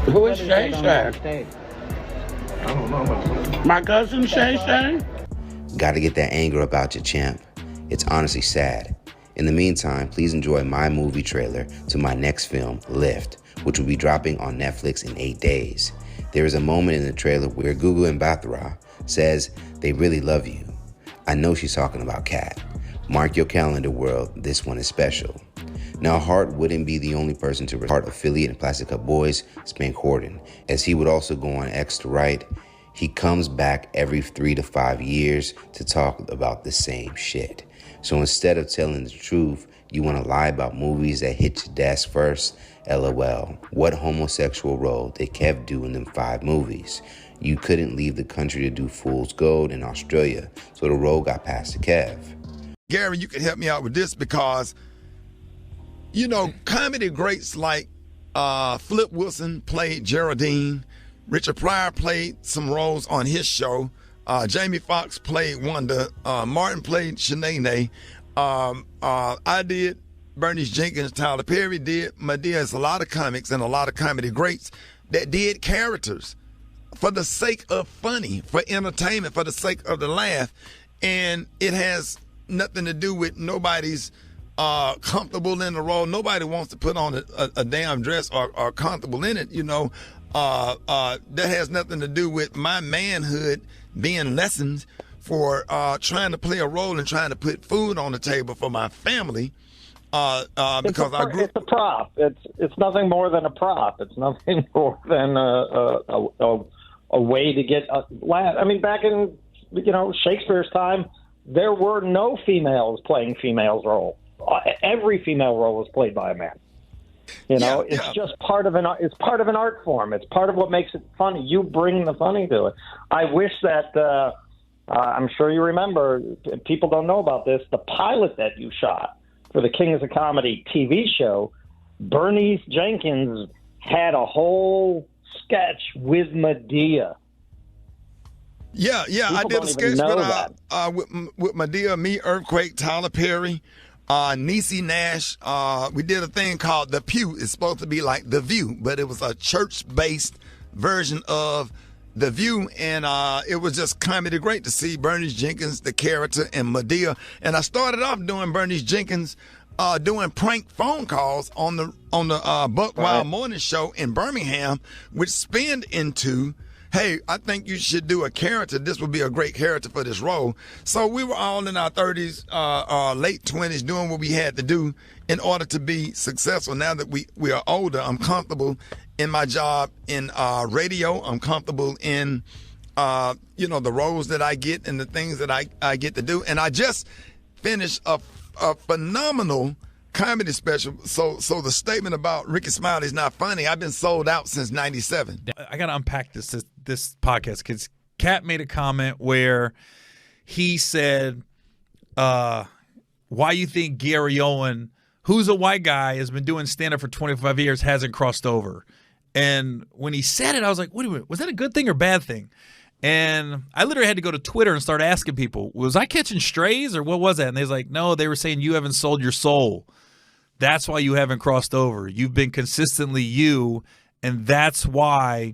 Who is Shay Shay? I don't know. My cousin Shay Shay? Gotta get that anger up out your champ. It's honestly sad. In the meantime, please enjoy my movie trailer to my next film, Lift, which will be dropping on Netflix in 8 days. There is a moment in the trailer where Gugu and Bathra says they really love you. I know she's talking about Katt. Mark your calendar, world. This one is special. Now, Hart wouldn't be the only person to Hart affiliate in Plastic Cup Boys, Spank Horton, as he would also go on X to write. He comes back every 3 to 5 years to talk about the same shit. So instead of telling the truth, you want to lie about movies that hit your desk first? LOL. What homosexual role did Kev do in them 5 movies? You couldn't leave the country to do Fool's Gold in Australia, so the role got passed to Kev. Gary, you can help me out with this because, you know, comedy greats like Flip Wilson played Geraldine. Richard Pryor played some roles on his show. Jamie Foxx played Wanda. Martin played Shanae. I did Bernice Jenkins. Tyler Perry did Medea. It's a lot of comics and a lot of comedy greats that did characters for the sake of funny, for entertainment, for the sake of the laugh. And it has nothing to do with nobody's comfortable in the role. Nobody wants to put on a damn dress or comfortable in it, you know. That has nothing to do with my manhood being lessened for trying to play a role and trying to put food on the table for my family. Because it's a prop. It's nothing more than a prop. It's nothing more than a way to get a laugh. I mean, back in Shakespeare's time, there were no females playing females' role. Every female role was played by a man. It's just part of it's part of an art form. It's part of what makes it funny. You bring the funny to it. I wish that I'm sure you remember. People don't know about this. The pilot that you shot for the King is a Comedy TV show, Bernice Jenkins had a whole sketch with Medea. Yeah, I did a sketch with Medea, me, Earthquake, Tyler Perry, Niecy Nash. We did a thing called The Pew. It's supposed to be like The View, but it was a church-based version of The View, and it was just comedy great to see Bernice Jenkins, the character, and Medea. And I started off doing Bernice Jenkins doing prank phone calls on the Buck Wild Morning Show in Birmingham, which spinned into, hey, I think you should do a character. This would be a great character for this role. So we were all in our 30s, late 20s, doing what we had to do in order to be successful. Now that we are older, I'm comfortable in my job in radio. I'm comfortable in, the roles that I get and the things that I get to do. And I just finished a phenomenal comedy special. So the statement about Ricky Smiley's not funny, I've been sold out since 97. I got to unpack this podcast because Katt made a comment where he said, why you think Gary Owen, who's a white guy, has been doing stand-up for 25 years, hasn't crossed over. And when he said it, I was like, wait a minute, was that a good thing or bad thing? And I literally had to go to Twitter and start asking people, was I catching strays or what was that? And they was like, no, they were saying you haven't sold your soul. That's why you haven't crossed over. You've been consistently you, and that's why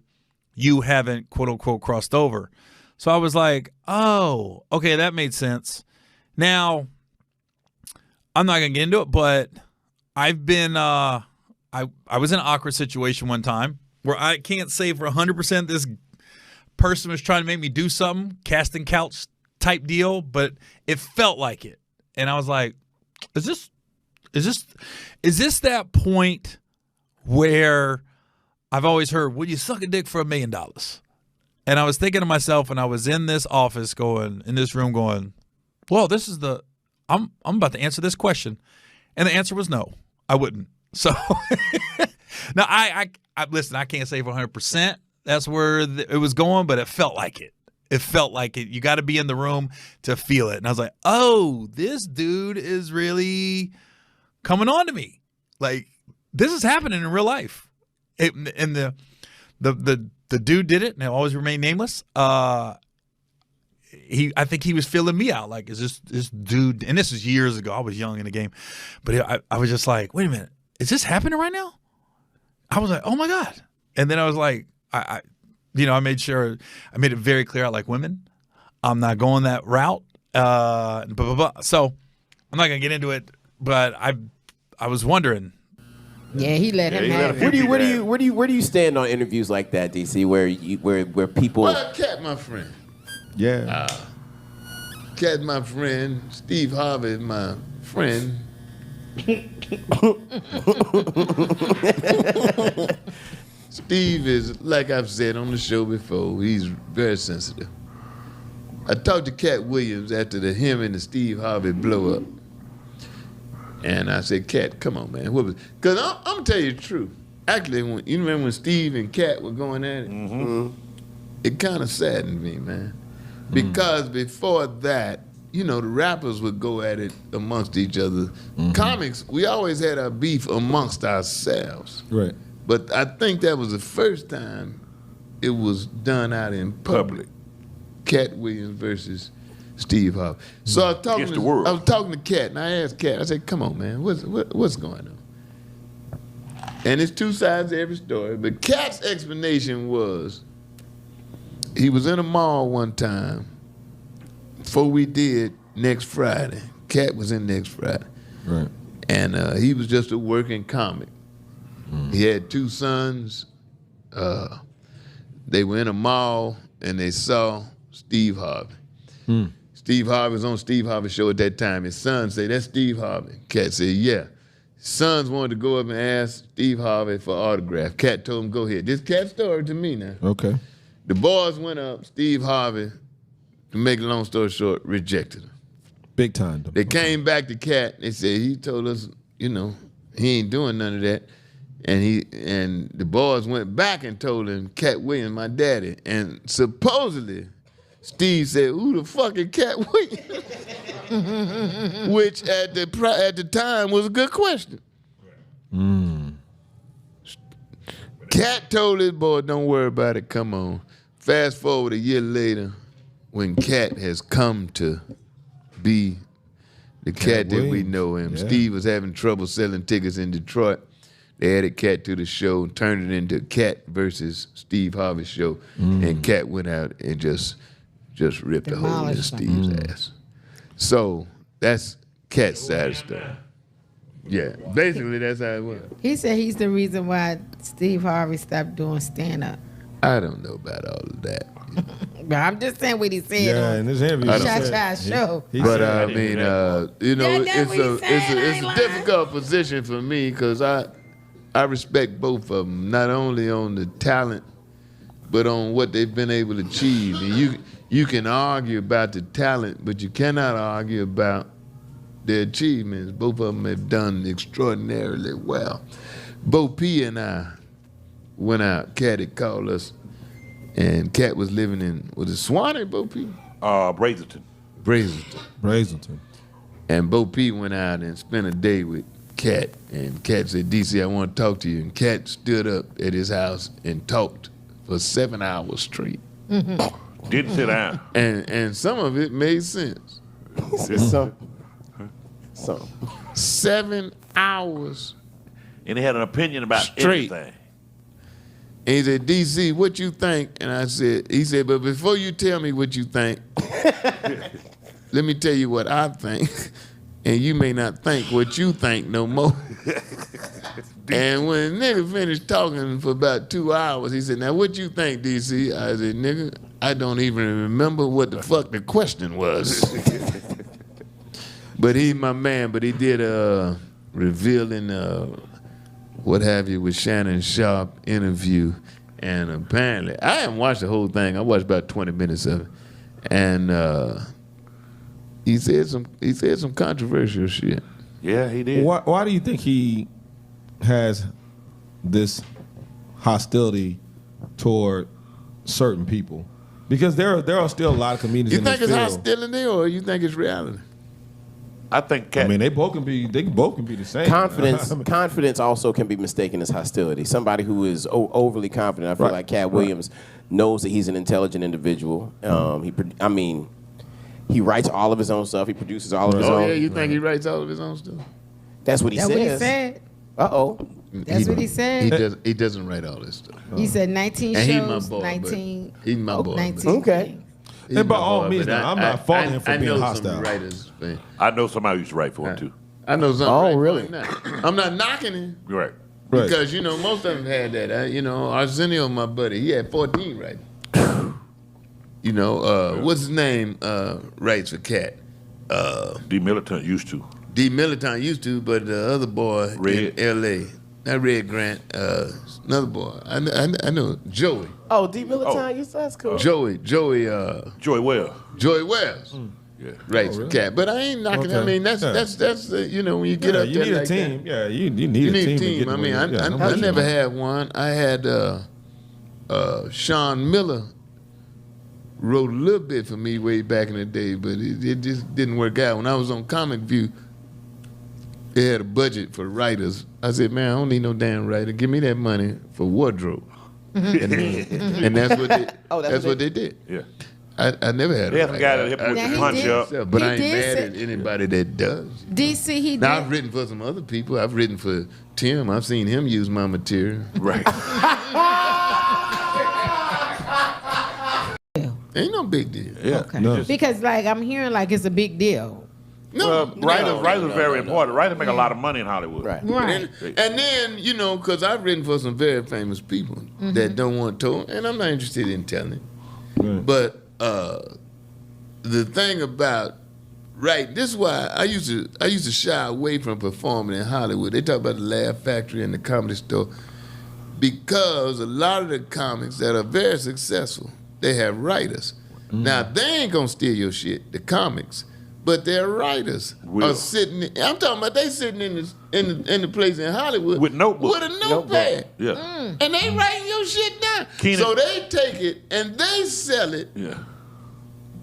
you haven't, quote unquote, crossed over. So I was like, oh, okay, that made sense. Now, I'm not going to get into it, but I've been, I was in an awkward situation one time where I can't say for 100% this person was trying to make me do something, casting couch type deal, but it felt like it. And I was like, is this that point where I've always heard, would you suck a dick for $1 million? And I was thinking to myself, and I was in this office in this room going, well, this is I'm about to answer this question. And the answer was no, I wouldn't. So now I listen, I can't say for 100% that's where it was going, but it felt like it. It felt like it. You got to be in the room to feel it. And I was like, oh, this dude is really coming on to me. Like, this is happening in real life. And the dude did it, and he'll always remain nameless. I think he was feeling me out. Like, is this dude? And this was years ago. I was young in the game, but I was just like, wait a minute, is this happening right now? I was like, oh my God, And then I was like, I made it very clear I like women. I'm not going that route. Blah, blah, blah. So I'm not gonna get into it, but I was wondering. Yeah, he let him have it. Where do you stand on interviews like that, DC? Where people? Well, Katt, my friend. Yeah. Katt, my friend. Steve Harvey, my friend. Steve is, like I've said on the show before, he's very sensitive. I talked to Katt Williams after him and the Steve Harvey blow up. And I said, Katt, come on, man. Because I'm going to tell you the truth. Actually, you remember when Steve and Katt were going at it? Mm-hmm. It kind of saddened me, man. Because before that, the rappers would go at it amongst each other. Mm-hmm. Comics, we always had our beef amongst ourselves. Right. But I think that was the first time it was done out in public. Katt Williams versus Steve Harvey. So I was talking to Katt, and I asked Katt, I said, come on, man, what's going on? And it's two sides to every story. But Katt's explanation was, he was in a mall one time before we did Next Friday. Katt was in Next Friday. Right. And he was just a working comic. He had two sons. They were in a mall, and they saw Steve Harvey. Steve Harvey was on Steve Harvey's show at that time. His son said, that's Steve Harvey. Katt said, yeah. His sons wanted to go up and ask Steve Harvey for autograph. Katt told him, go ahead. This Katt story to me now. Okay. The boys went up. Steve Harvey, to make a long story short, rejected him. Big time. They came back to Katt. They said, he told us, he ain't doing none of that. And the boys went back and told him, Katt Williams, my daddy. And supposedly, Steve said, who the fuck is Katt Williams? Which at the time was a good question. Katt told his boy, don't worry about it, come on. Fast forward a year later, when Katt has come to be the Katt that we know him. Yeah. Steve was having trouble selling tickets in Detroit. They added Katt to the show, turned it into Katt versus Steve Harvey show, and Katt went out and just ripped a hole in Steve's ass. So that's Katt's side of the story. Yeah, basically that's how it was. He said he's the reason why Steve Harvey stopped doing stand-up. I don't know about all of that. But I'm just saying what he said. Yeah, in this interview, Cha-Cha show. But I mean, it's a difficult position for me because I respect both of them, not only on the talent, but on what they've been able to achieve. And you can argue about the talent, but you cannot argue about their achievements. Both of them have done extraordinarily well. Bo P and I went out. Katt had called us, and Katt was living in, was it Swanee, Bo P? Brazelton. And Bo P went out and spent a day with Katt, and Katt said, DC, I want to talk to you. And Katt stood up at his house and talked for 7 hours straight. Didn't sit down. And some of it made sense. Some. 7 hours. And he had an opinion about straight. everything. And he said, DC, what you think? And he said, but before you tell me what you think, let me tell you what I think. And you may not think what you think no more. And when nigga finished talking for about 2 hours, he said, now what you think, DC? I said, nigga, I don't even remember what the fuck the question was. But he's my man, but he did a revealing what have you with Shannon Sharp interview. And apparently, I haven't watched the whole thing. I watched about 20 minutes of it. And he said some controversial shit. Yeah, he did. Why do you think he has this hostility toward certain people? Because there are still a lot of comedians. You in think this it's field. hostility or you think it's reality? I think Katt. I mean, they both can be the same. Confidence also can be mistaken as hostility. Somebody who is overly confident. I feel like Katt Williams knows that he's an intelligent individual. He writes all of his own stuff. He produces all of his own. Oh yeah, you think he writes all of his own stuff? That's what he says. That's what he said. Uh-oh. That's what he said? He doesn't write all this stuff. He said 19 And shows, he's my boy, 19. he's my boy. 19. Okay. And by all means, I'm not faulting him for being know hostile. Some writers, man. I know somebody who used to write for him, too. I know some. Oh, really? I'm not knocking him. Right. Because, most of them had that. Arsenio, my buddy, he had 14 writers. What's his name writes for Katt? D. Militant used to. D. Militant used to, but the other boy Red. in L.A., not Red Grant, another boy. I know, Joey. Oh, D. Militant, that's cool. Joey Wells. Joey Wells. Yeah. Writes for Katt. But I ain't knocking Okay. I mean, that's when you get up you there need like a team. that. Yeah, you need a team. to get I the mean, win. I never had one. I had Sean Miller wrote a little bit for me way back in the day, but it just didn't work out. When I was on Comic View, they had a budget for writers. I said, man, I don't need no damn writer. Give me that money for wardrobe. and that's what they, that's what they did. Yeah. I never had They a had some guy that helped Now, with he the punch did. up. but He I ain't did mad at anybody that does. DC, he did. Now, I've written for some other people. I've written for Tim. I've seen him use my material. Right. Ain't no big deal. Yeah. Okay. No. Because, I'm hearing it's a big deal. No, Writers are very important. Writers make a lot of money in Hollywood. Right. Right. And then, because I've written for some very famous people that don't want to, and I'm not interested in telling. Right. But the thing about this is why I used to shy away from performing in Hollywood. They talk about the Laugh Factory and the Comedy Store because a lot of the comics that are very successful, they have writers. Now they ain't gonna steal your shit, the comics, but their writers are sitting. I'm talking about they sitting in the place in Hollywood With notebooks. with a notepad. Yeah. And they writing your shit down. So they take it and they sell it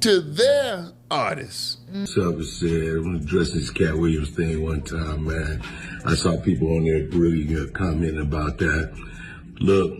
to their artists. Subba said, I want to address this Katt Williams thing one time, man. I saw people on there really commenting about that. Look,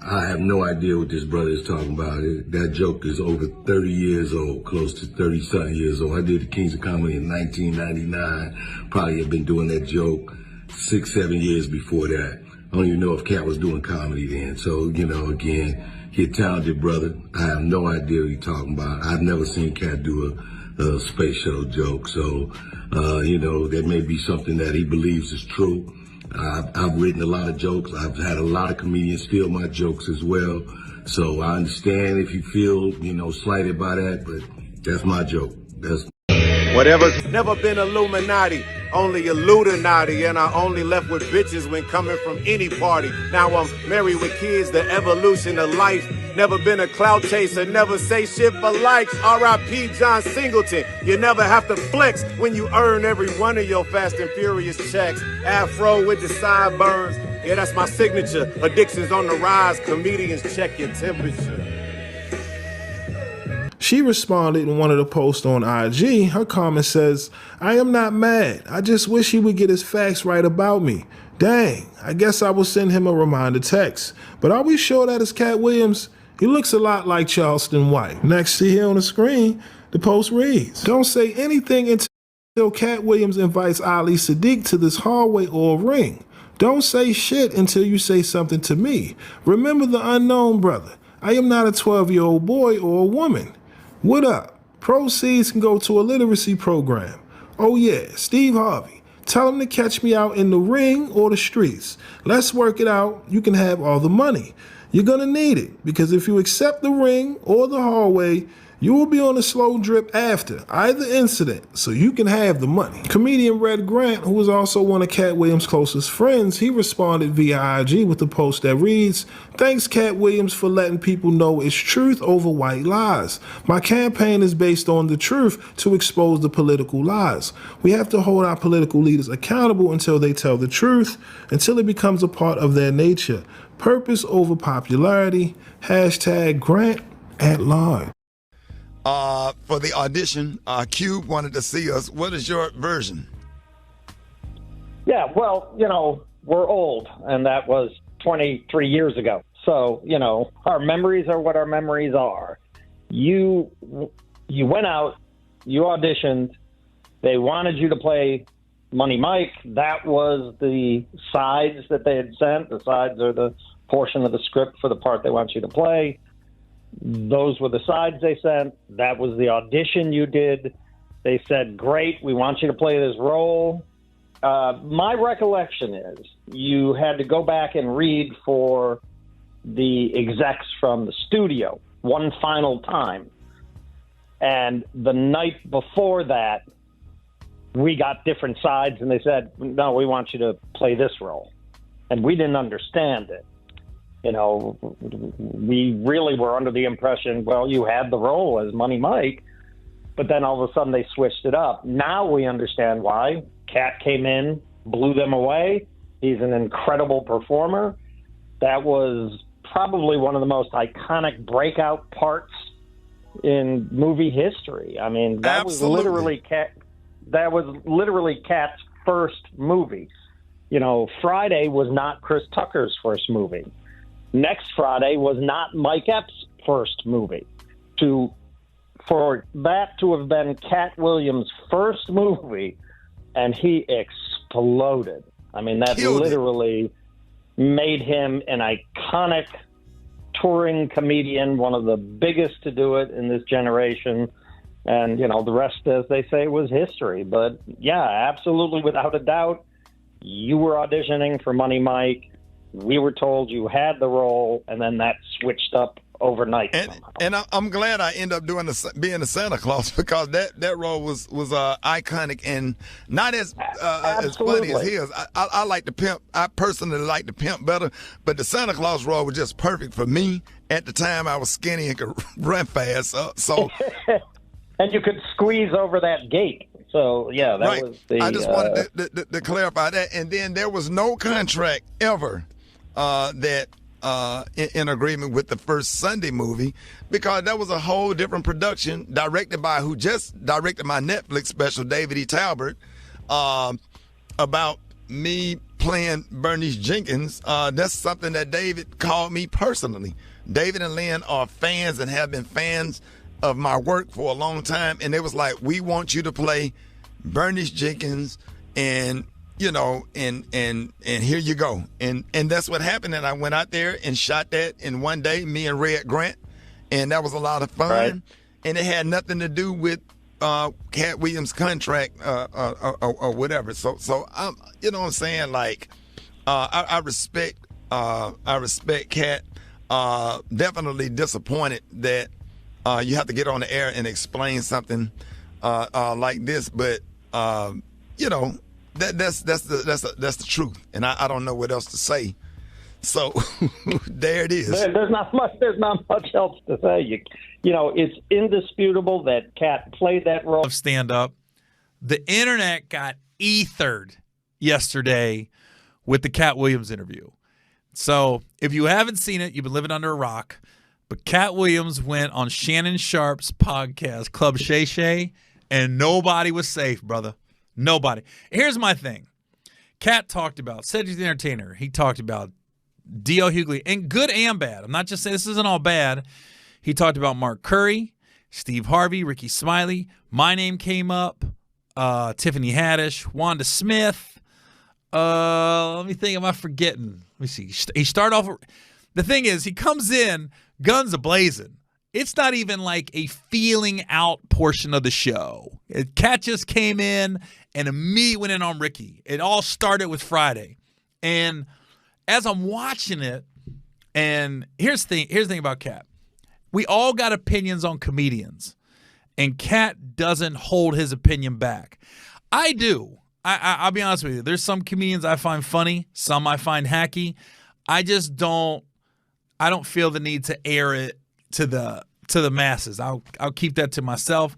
I have no idea what this brother is talking about. That joke is over 30 years old, close to 30-something years old. I did the Kings of Comedy in 1999. Probably have been doing that joke 6-7 years before that. I don't even know if Katt was doing comedy then. So, again, he's a talented brother. I have no idea what he's talking about. I've never seen Katt do a space shuttle joke. So, that may be something that he believes is true. I've written a lot of jokes. I've had a lot of comedians steal my jokes as well. So I understand if you feel, slighted by that, but that's my joke. Whatever's never been Illuminati, only Illuminati, and I only left with bitches when coming from any party. Now I'm married with kids, the evolution of life. Never been a clout chaser, never say shit for likes. R.I.P. John Singleton. You never have to flex when you earn every one of your Fast and Furious checks. Afro with the sideburns, yeah, that's my signature. Addictions on the rise, comedians check your temperature. She responded in one of the posts on IG. Her comment says, I am not mad. I just wish he would get his facts right about me. Dang, I guess I will send him a reminder text. But are we sure that is Katt Williams? He looks a lot like Charleston White. Next to here on the screen, the post reads, don't say anything until Katt Williams invites Ali Siddiq to this hallway or ring. Don't say shit until you say something to me. Remember the unknown brother. I am not a 12-year-old boy or a woman. What up? Proceeds can go to a literacy program. Oh yeah, Steve Harvey. Tell him to catch me out in the ring or the streets. Let's work it out. You can have all the money. You're gonna need it because if you accept the ring or the hallway, you will be on a slow drip after either incident, so you can have the money. Comedian Red Grant, who is also one of Katt Williams' closest friends, he responded via IG with a post that reads, thanks Katt Williams for letting people know it's truth over white lies. My campaign is based on the truth to expose the political lies. We have to hold our political leaders accountable until they tell the truth, until it becomes a part of their nature. Purpose over popularity. # Grant at large. For the audition, Cube wanted to see us. What is your version? Yeah, well, we're old, and that was 23 years ago. So, our memories are what our memories are. You went out, you auditioned, they wanted you to play Money Mike, that was the sides that they had sent. The sides are the portion of the script for the part they want you to play. Those were the sides they sent. That was the audition you did. They said, great, we want you to play this role. My recollection is you had to go back and read for the execs from the studio one final time. And the night before that, we got different sides, and they said, no, we want you to play this role. And we didn't understand it. You know, we really were under the impression, well, you had the role as Money Mike, but then all of a sudden they switched it up. Now we understand why. Katt came in, blew them away. He's an incredible performer. That was probably one of the most iconic breakout parts in movie history. I mean, that was literally Katt's first movie. You know, Friday was not Chris Tucker's first movie. Next Friday was not Mike Epps' first movie. For that to have been Katt Williams' first movie, and he exploded. I mean, that literally made him an iconic touring comedian, one of the biggest to do it in this generation. And, you know, the rest, as they say, was history. But, yeah, absolutely, without a doubt, you were auditioning for Money Mike. We were told you had the role, and then that switched up overnight. And I'm glad I ended up being the Santa Claus, because that role was iconic and not as funny as his. I like the pimp. I personally like the pimp better, but the Santa Claus role was just perfect for me. At the time, I was skinny and could run fast, so and you could squeeze over that gate. So yeah, that was the. I just wanted to clarify that, and then there was no contract ever that. In agreement with the first Sunday movie, because that was a whole different production directed by who just directed my Netflix special, David E. Talbert, about me playing Bernice Jenkins. That's something that David called me personally. David and Lynn are fans and have been fans of my work for a long time, and it was like, we want you to play Bernice Jenkins, and you know, and here you go. And that's what happened. And I went out there and shot that in one day, me and Red Grant. And that was a lot of fun. Right. And it had nothing to do with Katt Williams' contract or whatever. So you know what I'm saying? Like, I respect Katt. Definitely disappointed that you have to get on the air and explain something like this. But, you know, That's the truth, and I don't know what else to say. So there it is. There's not much else to say. You know, it's indisputable that Katt played that role. Of stand up, the internet got ethered yesterday with the Katt Williams interview. So if you haven't seen it, you've been living under a rock. But Katt Williams went on Shannon Sharp's podcast, Club Shay, and nobody was safe, brother. Nobody. Here's my thing. Katt talked about Cedric the Entertainer. He talked about D.L. Hughley, and good and bad. I'm not just saying this isn't all bad. He talked about Mark Curry, Steve Harvey, Ricky Smiley. My name came up. Tiffany Haddish, Wanda Smith. Let me think. Am I forgetting? Let me see. He started off. The thing is, he comes in guns a-blazing. It's not even like a feeling out portion of the show. Katt just came in and immediately went in on Ricky. It all started with Friday. And as I'm watching it, and here's the thing about Katt. We all got opinions on comedians, and Katt doesn't hold his opinion back. I do. I'll be honest with you. There's some comedians I find funny, some I find hacky. I don't feel the need to air it to the masses. I'll keep that to myself.